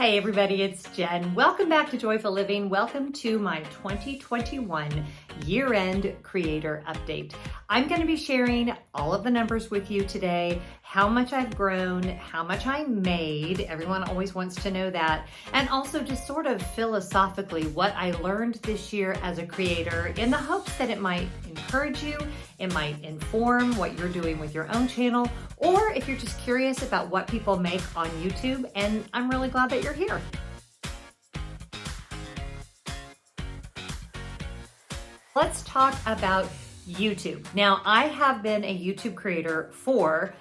Hey everybody, it's Jen. Welcome back to Joyful Living. Welcome to my 2021 year-end creator update. I'm going to be sharing all of the numbers with you today, how much I've grown, how much I made. Everyone always wants to know that. And also just sort of philosophically what I learned this year as a creator in the hopes that it might encourage you, it might inform what you're doing with your own channel, or if you're just curious about what people make on YouTube, and I'm really glad that you're here. Let's talk about YouTube. Now, I have been a YouTube creator for,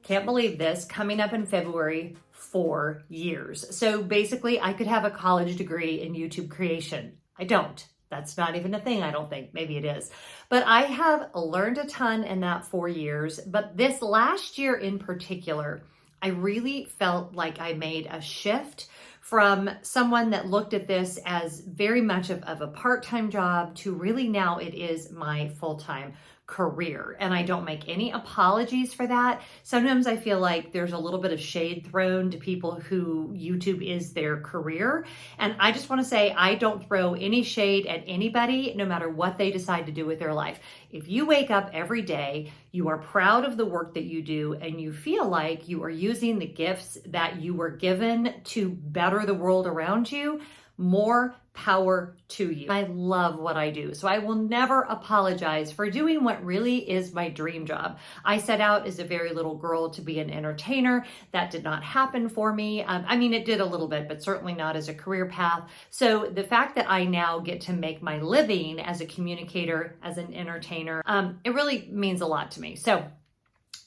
can't believe this, coming up in February, 4 years. So basically, I could have a college degree in YouTube creation. I don't. That's not even a thing, I don't think. Maybe it is. But I have learned a ton in that 4 years. But this last year in particular, I really felt like I made a shift from someone that looked at this as very much of a part-time job to really now it is my full-time career. And I don't make any apologies for that. Sometimes I feel like there's a little bit of shade thrown to people who YouTube is their career. And I just want to say, I don't throw any shade at anybody, no matter what they decide to do with their life. If you wake up every day, you are proud of the work that you do, and you feel like you are using the gifts that you were given to better the world around you, more power to you. I love what I do, so I will never apologize for doing what really is my dream job. I set out as a very little girl to be an entertainer. That did not happen for me. I mean, it did a little bit, but certainly not as a career path. So the fact that I now get to make my living as a communicator, as an entertainer, it really means a lot to me. So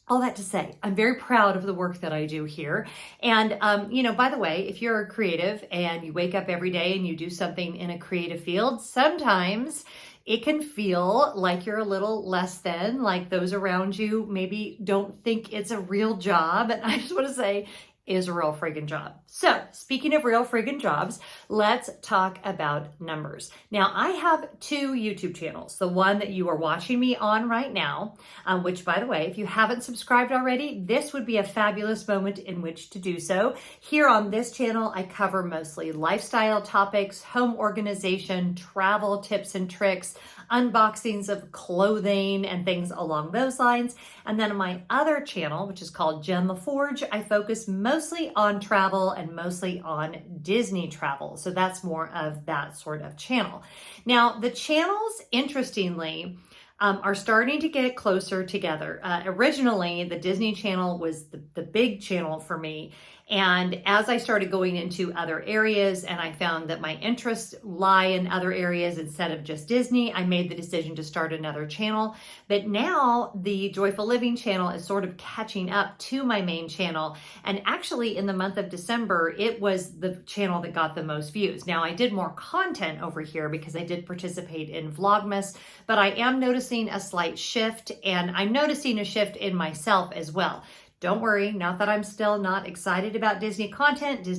all that to say, I'm very proud of the work that I do here. And, by the way, if you're a creative and you wake up every day and you do something in a creative field, sometimes it can feel like you're a little less than, like those around you maybe don't think it's a real job. And I just want to say, is a real friggin' job. So speaking of real friggin' jobs, let's talk about numbers. Now, I have 2 YouTube channels. The one that you are watching me on right now, which, by the way, if you haven't subscribed already, this would be a fabulous moment in which to do so. Here on this channel, I cover mostly lifestyle topics, home organization, travel tips and tricks, unboxings of clothing and things along those lines. And then on my other channel, which is called Lefforge, I focus mostly on travel and mostly on Disney travel. So that's more of that sort of channel. Now, the channels, interestingly, are starting to get closer together. Originally, the Disney channel was the big channel for me. And as I started going into other areas and I found that my interests lie in other areas instead of just Disney, I made the decision to start another channel. But now the Joyful Living channel is sort of catching up to my main channel. And actually in the month of December, it was the channel that got the most views. Now I did more content over here because I did participate in Vlogmas, but I am noticing a slight shift, and I'm noticing a shift in myself as well. Don't worry, not that I'm still not excited about Disney content is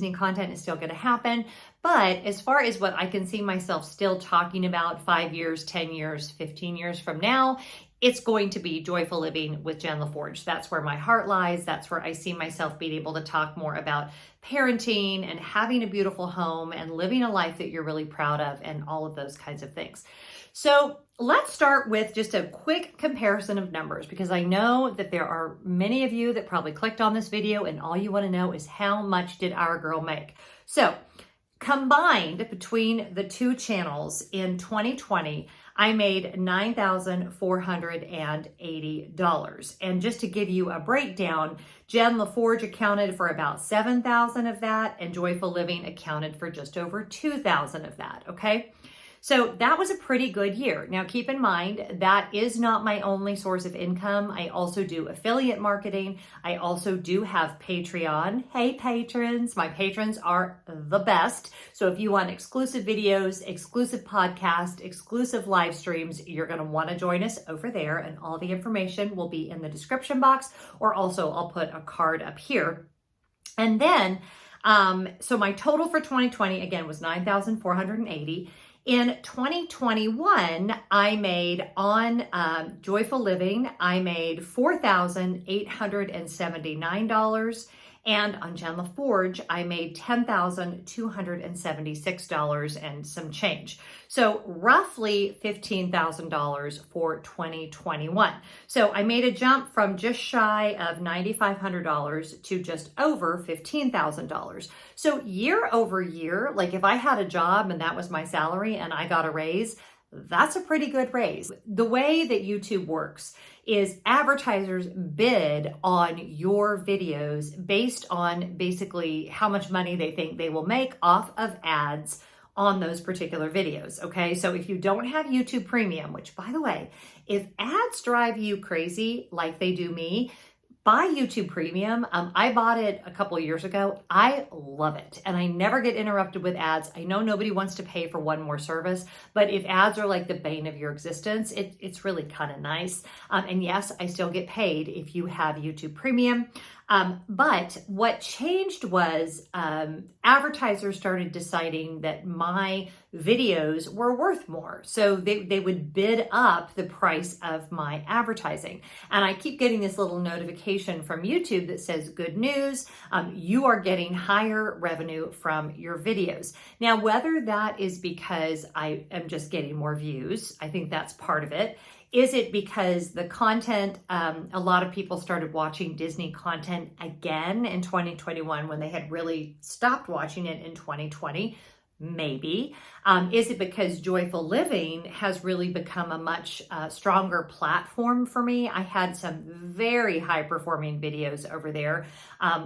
still going to happen. But as far as what I can see myself still talking about 5 years, 10 years, 15 years from now, it's going to be Joyful Living with Jen Lefforge. That's where my heart lies. That's where I see myself being able to talk more about parenting and having a beautiful home and living a life that you're really proud of and all of those kinds of things. So let's start with just a quick comparison of numbers, because I know that there are many of you that probably clicked on this video and all you want to know is how much did our girl make? So combined between the 2 channels in 2020, I made $9,480. And just to give you a breakdown, Jen Lefforge accounted for about $7,000 of that, and Joyful Living accounted for just over $2,000 of that, okay? So that was a pretty good year. Now keep in mind, that is not my only source of income. I also do affiliate marketing. I also do have Patreon. Hey patrons, my patrons are the best. So if you want exclusive videos, exclusive podcasts, exclusive live streams, you're gonna wanna join us over there, and all the information will be in the description box, or also I'll put a card up here. And then, so my total for 2020, again, was $9,480. In 2021, I made on Joyful Living, I made $4,879. And on Lefforge, I made $10,276 and some change. So roughly $15,000 for 2021. So I made a jump from just shy of $9,500 to just over $15,000. So year over year, like if I had a job and that was my salary and I got a raise, that's a pretty good raise. The way that YouTube works is advertisers bid on your videos based on basically how much money they think they will make off of ads on those particular videos, okay? So if you don't have YouTube Premium, which by the way, if ads drive you crazy like they do me, buy YouTube Premium. I bought it a couple of years ago. I love it. And I never get interrupted with ads. I know nobody wants to pay for one more service, but if ads are like the bane of your existence, it's really kind of nice. And yes, I still get paid if you have YouTube Premium. But what changed was advertisers started deciding that my videos were worth more. So they would bid up the price of my advertising. And I keep getting this little notification from YouTube that says, good news, you are getting higher revenue from your videos. Now, whether that is because I am just getting more views, I think that's part of it. Is it because the content, a lot of people started watching Disney content again in 2021 when they had really stopped watching it in 2020? Maybe. Is it because Joyful Living has really become a much stronger platform for me? I had some very high performing videos over there.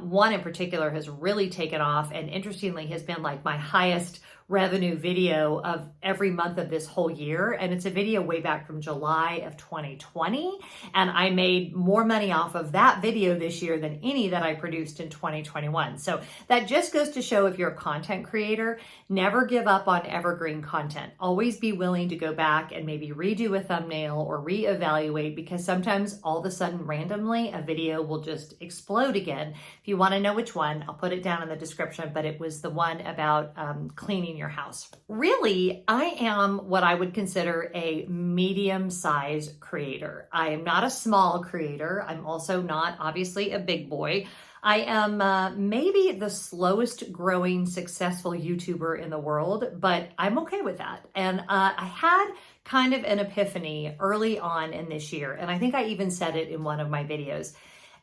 One in particular has really taken off and interestingly has been like my highest revenue video of every month of this whole year. And it's a video way back from July of 2020. And I made more money off of that video this year than any that I produced in 2021. So that just goes to show if you're a content creator, never give up on evergreen content. Always be willing to go back and maybe redo a thumbnail or reevaluate, because sometimes all of a sudden randomly a video will just explode again. If you want to know which one, I'll put it down in the description, but it was the one about cleaning your house. Really, I am what I would consider a medium-sized creator. I am not a small creator. I'm also not obviously a big boy. I am maybe the slowest growing successful YouTuber in the world, but I'm okay with that. And I had kind of an epiphany early on in this year, and I think I even said it in one of my videos.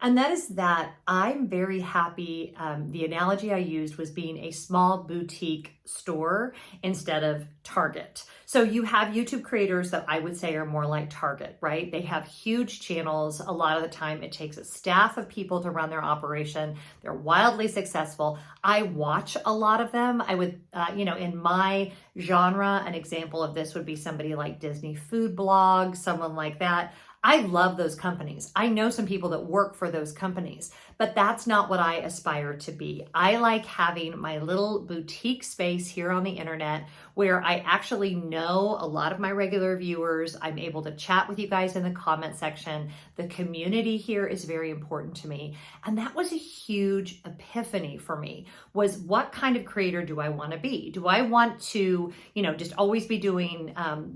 And that is that I'm very happy. The analogy I used was being a small boutique store instead of Target. So you have YouTube creators that I would say are more like Target, right? They have huge channels. A lot of the time it takes a staff of people to run their operation. They're wildly successful. I watch a lot of them. I would, in my genre, an example of this would be somebody like Disney Food Blog, someone like that. I love those companies. I know some people that work for those companies, but that's not what I aspire to be. I like having my little boutique space here on the internet where I actually know a lot of my regular viewers. I'm able to chat with you guys in the comment section. The community here is very important to me. And that was a huge epiphany for me, was what kind of creator do I want to be? Do I want to, just always be doing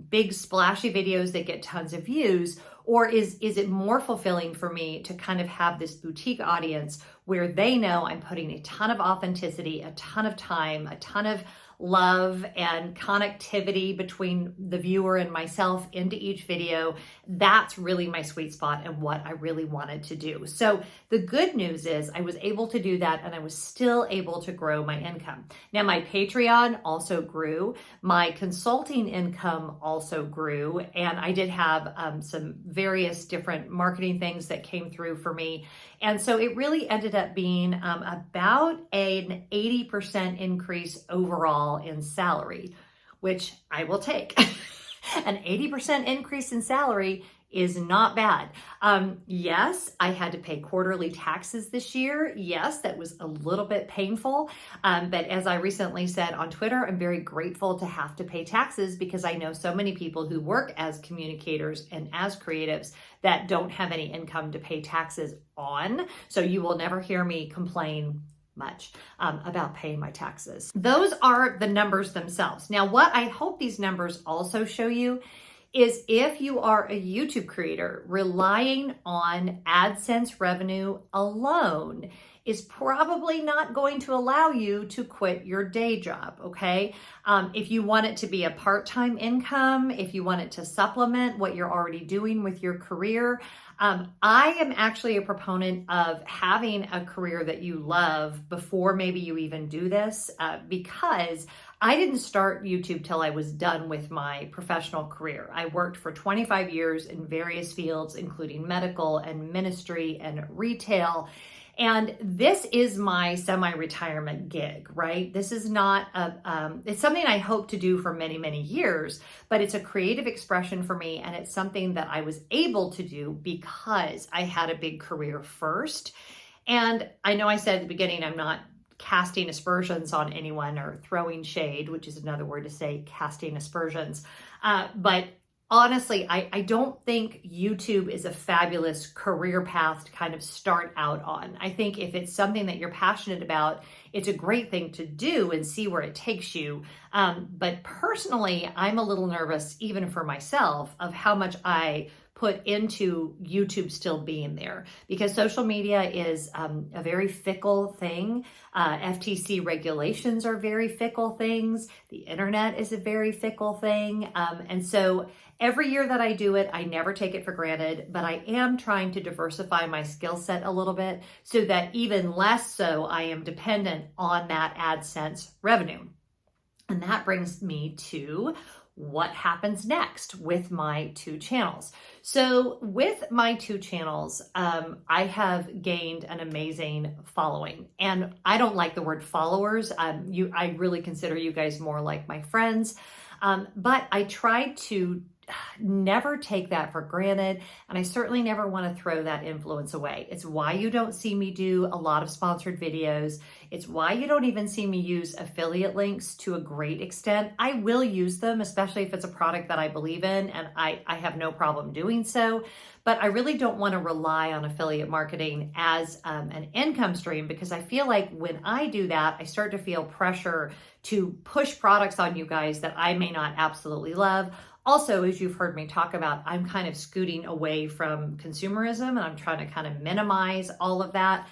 big splashy videos that get tons of views? Or is it more fulfilling for me to kind of have this boutique audience where they know I'm putting a ton of authenticity, a ton of time, a ton of love and connectivity between the viewer and myself into each video? That's really my sweet spot and what I really wanted to do. So the good news is I was able to do that, and I was still able to grow my income. Now my Patreon also grew. My consulting income also grew, and I did have some various different marketing things that came through for me. And so it really ended up being about an 80% increase overall in salary, which I will take. An 80% increase in salary is not bad. Yes, I had to pay quarterly taxes this year. Yes, that was a little bit painful. But as I recently said on Twitter, I'm very grateful to have to pay taxes, because I know so many people who work as communicators and as creatives that don't have any income to pay taxes on. So you will never hear me complain much about paying my taxes. Those are the numbers themselves. Now, what I hope these numbers also show you is if you are a YouTube creator relying on AdSense revenue alone, is probably not going to allow you to quit your day job, okay? If you want it to be a part-time income, if you want it to supplement what you're already doing with your career, I am actually a proponent of having a career that you love before maybe you even do this, because I didn't start YouTube till I was done with my professional career. I worked for 25 years in various fields, including medical and ministry and retail. And this is my semi-retirement gig, right? This is not it's something I hope to do for many, many years, but it's a creative expression for me. And it's something that I was able to do because I had a big career first. And I know I said at the beginning, I'm not casting aspersions on anyone or throwing shade, which is another word to say casting aspersions. But honestly, I don't think YouTube is a fabulous career path to kind of start out on. I think if it's something that you're passionate about, it's a great thing to do and see where it takes you. But personally, I'm a little nervous, even for myself, of how much I put into YouTube still being there, because social media is a very fickle thing. FTC regulations are very fickle things. The internet is a very fickle thing. And so every year that I do it, I never take it for granted, but I am trying to diversify my skill set a little bit so that even less so I am dependent on that AdSense revenue. And that brings me to what happens next with my two channels. So with my two channels, I have gained an amazing following, and I don't like the word followers. I really consider you guys more like my friends, but I try to never take that for granted. And I certainly never want to throw that influence away. It's why you don't see me do a lot of sponsored videos. It's why you don't even see me use affiliate links to a great extent. I will use them, especially if it's a product that I believe in, and I have no problem doing so. But I really don't want to rely on affiliate marketing as an income stream, because I feel like when I do that, I start to feel pressure to push products on you guys that I may not absolutely love. Also, as you've heard me talk about, I'm kind of scooting away from consumerism, and I'm trying to kind of minimize all of that.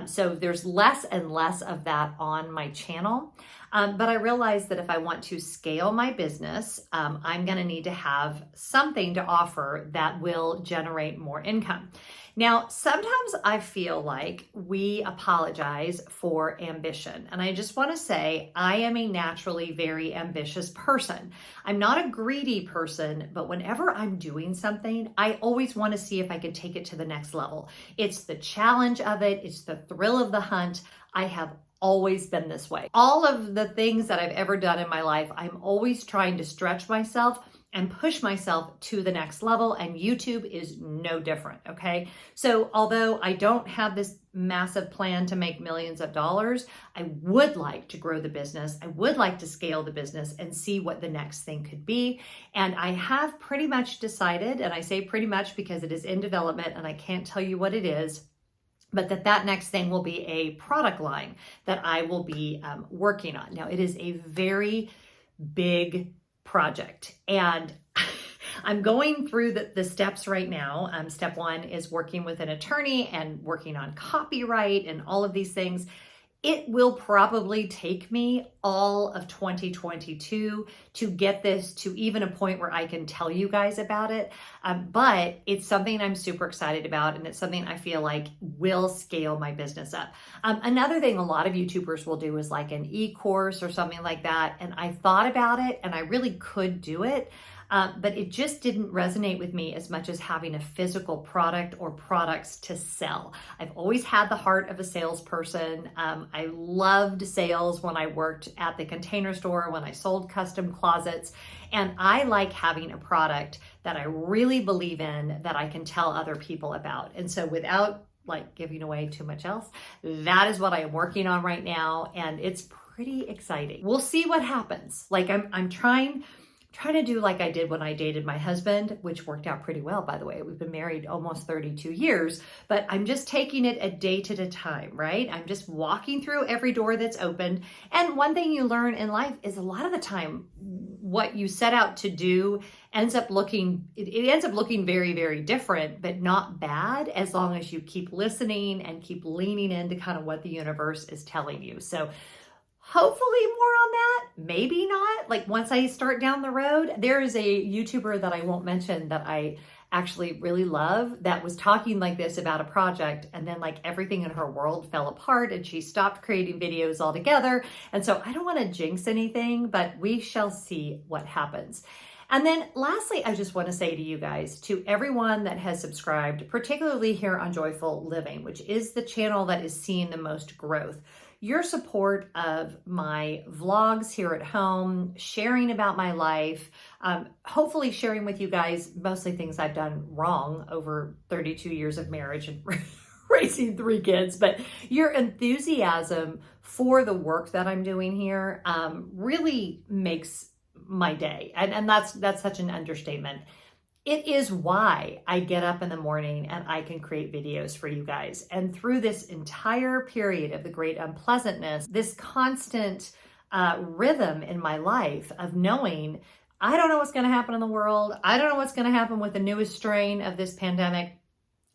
So there's less and less of that on my channel. But I realize that if I want to scale my business, I'm going to need to have something to offer that will generate more income. Now, sometimes I feel like we apologize for ambition. And I just want to say, I am a naturally very ambitious person. I'm not a greedy person, but whenever I'm doing something, I always want to see if I can take it to the next level. It's the challenge of it. It's the thrill of the hunt. I have always been this way. All of the things that I've ever done in my life, I'm always trying to stretch myself and push myself to the next level, and YouTube is no different, okay? So although I don't have this massive plan to make millions of dollars, I would like to grow the business. I would like to scale the business and see what the next thing could be. And I have pretty much decided, and I say pretty much because it is in development and I can't tell you what it is, but that next thing will be a product line that I will be working on. Now, it is a very big project, and I'm going through the steps right now. Step one is working with an attorney and working on copyright and all of these things. It will probably take me all of 2022 to get this to even a point where I can tell you guys about it. But it's something I'm super excited about, and it's something I feel like will scale my business up. Another thing a lot of YouTubers will do is like an e-course or something like that. And I thought about it, and I really could do it. But it just didn't resonate with me as much as having a physical product or products to sell. I've always had the heart of a salesperson. I loved sales when I worked at the Container Store, when I sold custom closets, and I like having a product that I really believe in that I can tell other people about. And so without like giving away too much else, that is what I am working on right now, and it's pretty exciting. We'll see what happens. Like I'm trying trying to do like I did when I dated my husband, which worked out pretty well, by the way. We've been married almost 32 years, but I'm just taking it a day at a time, right? I'm just walking through every door that's opened. And one thing you learn in life is a lot of the time, what you set out to do ends up looking, it ends up looking very, very different, but not bad, as long as you keep listening and keep leaning into kind of what the universe is telling you. So hopefully more on that, maybe not. Like once I start down the road, there is a YouTuber that I won't mention that I actually really love that was talking like this about a project, and then like everything in her world fell apart and she stopped creating videos altogether. And so I don't want to jinx anything, but we shall see what happens. And then lastly, I just want to say to you guys, to everyone that has subscribed, particularly here on Joyful Living, which is the channel that is seeing the most growth, your support of my vlogs here at home, sharing about my life, hopefully sharing with you guys mostly things I've done wrong over 32 years of marriage and raising 3 kids, but your enthusiasm for the work that I'm doing here really makes my day. And that's such an understatement. It is why I get up in the morning and I can create videos for you guys. And through this entire period of the great unpleasantness, this constant rhythm in my life of knowing I don't know what's going to happen in the world. I don't know what's going to happen with the newest strain of this pandemic.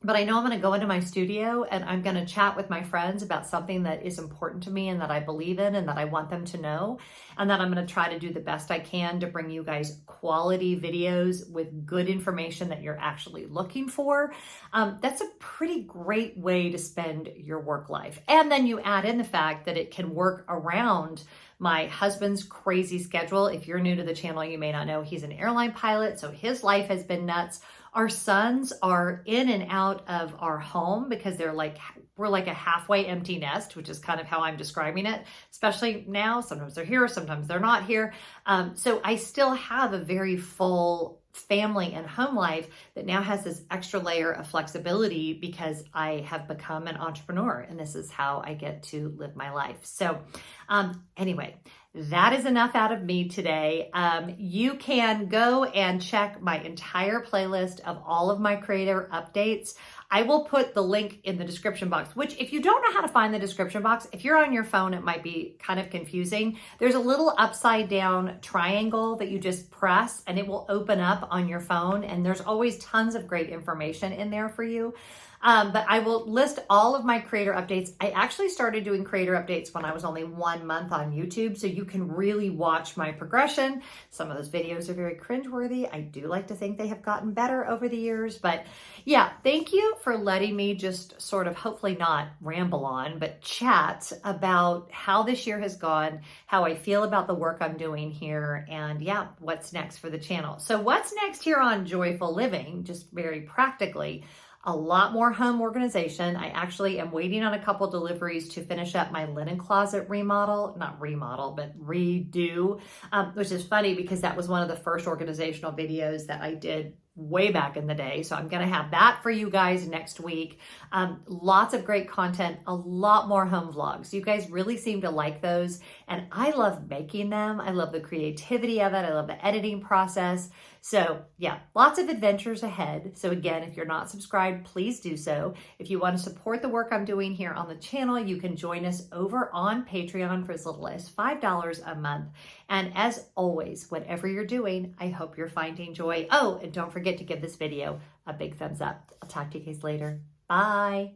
But I know I'm going to go into my studio and I'm going to chat with my friends about something that is important to me and that I believe in and that I want them to know. And that I'm going to try to do the best I can to bring you guys quality videos with good information that you're actually looking for. That's a pretty great way to spend your work life. And then you add in the fact that it can work around my husband's crazy schedule. If you're new to the channel, you may not know he's an airline pilot, so his life has been nuts. Our sons are in and out of our home because we're like a halfway empty nest, which is kind of how I'm describing it, especially now. Sometimes they're here, sometimes they're not here. So I still have a very full family and home life that now has this extra layer of flexibility because I have become an entrepreneur and this is how I get to live my life. So anyway, that is enough out of me today. You can go and check my entire playlist of all of my creator updates. I will put the link in the description box, which if you don't know how to find the description box, if you're on your phone, it might be kind of confusing. There's a little upside down triangle that you just press and it will open up on your phone. And there's always tons of great information in there for you. But I will list all of my creator updates. I actually started doing creator updates when I was only 1 month on YouTube, so you can really watch my progression. Some of those videos are very cringeworthy. I do like to think they have gotten better over the years, but yeah, thank you for letting me just sort of hopefully not ramble on, but chat about how this year has gone, how I feel about the work I'm doing here, and yeah, what's next for the channel. So what's next here on Joyful Living, just very practically, a lot more home organization. I actually am waiting on a couple deliveries to finish up my linen closet remodel, not remodel, but redo, which is funny because that was one of the first organizational videos that I did way back in the day. So I'm going to have that for you guys next week. Lots of great content, a lot more home vlogs. You guys really seem to like those. And I love making them. I love the creativity of it. I love the editing process. So yeah, lots of adventures ahead. So again, if you're not subscribed, please do so. If you want to support the work I'm doing here on the channel, you can join us over on Patreon for as little as $5 a month. And as always, whatever you're doing, I hope you're finding joy. Oh, and don't forget to give this video a big thumbs up. I'll talk to you guys later. Bye.